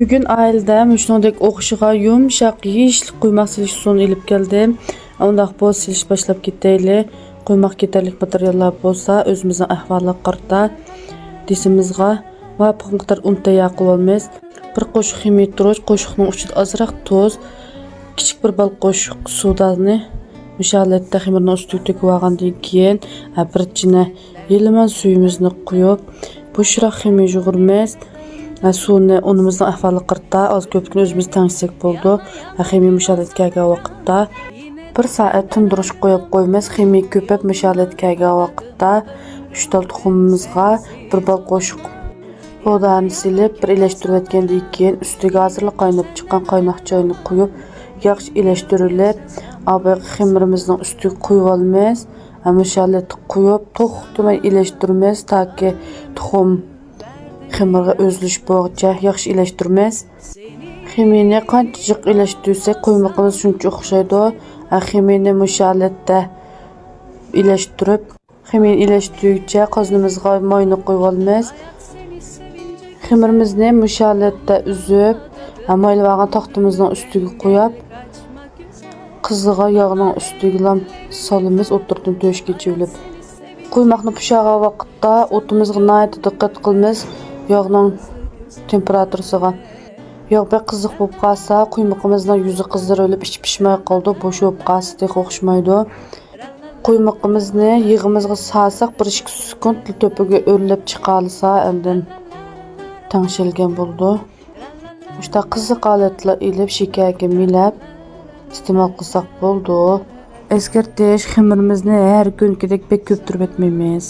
Bugün ailede müşnodek oqışığa yumşaq yeşil quymaq siliş sonu ilip geldim. Ondaq boz siliş başlap gitteyli. Quymaq keterlik materiallar bolsa özümüzün ahvalı qırda. Disimizga vapıq miqdar unta yaqıl olmaz. Bir qoşuq ximiy turuç, qoşuqның uçida azraq toz, kichik bir bal qoşuq sudani müşaletdə ximirning ustiga töküp alğandan keyin bir jina yeliman suyimizni quyup, bu şiraq ximiy jugurmaz. Suvni unimizning ahvoli qirtda az ko'pgina o'zimiz tanishsak bo'ldi. Ximiy mushalat kelgan vaqtda 1 soat tindirish qo'yib qo'ymiz. Ximiy ko'pib mushalat kelgan vaqtda 3 tal tuxumimizga bir bal qo'shiq sodani silib, bir ilashtirib etgandan keyin ustiga hozirlik qaynab chiqqan qaynoq choyni quyib, yaxshi ilashtirilib, abi ximirimizning ustiga quyib olamiz. Mushalatni quyib, to'xtamay ilashtiramiz taki tuxum xemirga özlüş bo'yicha yaxshi ilashtiramiz. Xemiyni qanchalik ilashtirsak, quymoqimiz shuncha o'xshaydi. Xemiyni mushalatda ilashtirib, xemiyni ilashtirguncha qoznimizga moyni qo'yib olamiz. Xemirimizni mushalatda uzib, moylagan taxtimizning ustiga qo'yib, qiziga yog'ning ustiga solamiz, o'tirdan to'shga chivilib. Quymoqni pishirgan vaqtda o'timizga nayt diqqat qilamiz. Yağның temperaturasiga. Yağ bir qiziq bo'lib qolsa, quymoqimizning yuzi qizdirilib, ichi pishmay qoldi, bo'sh bo'lib qolsa, dek o'xshamaydi. Quymoqimizni yig'imizga salsak, 1-2 sekund to'piga o'rlab chiqarsa, endi tangshilgan bo'ldi. Ushta qiziq holatlar ilib, shakarga milab iste'mol qilsak bo'ldi. Eskartish, ximirimizni har kungidek bek ko'p turib etmaymiz.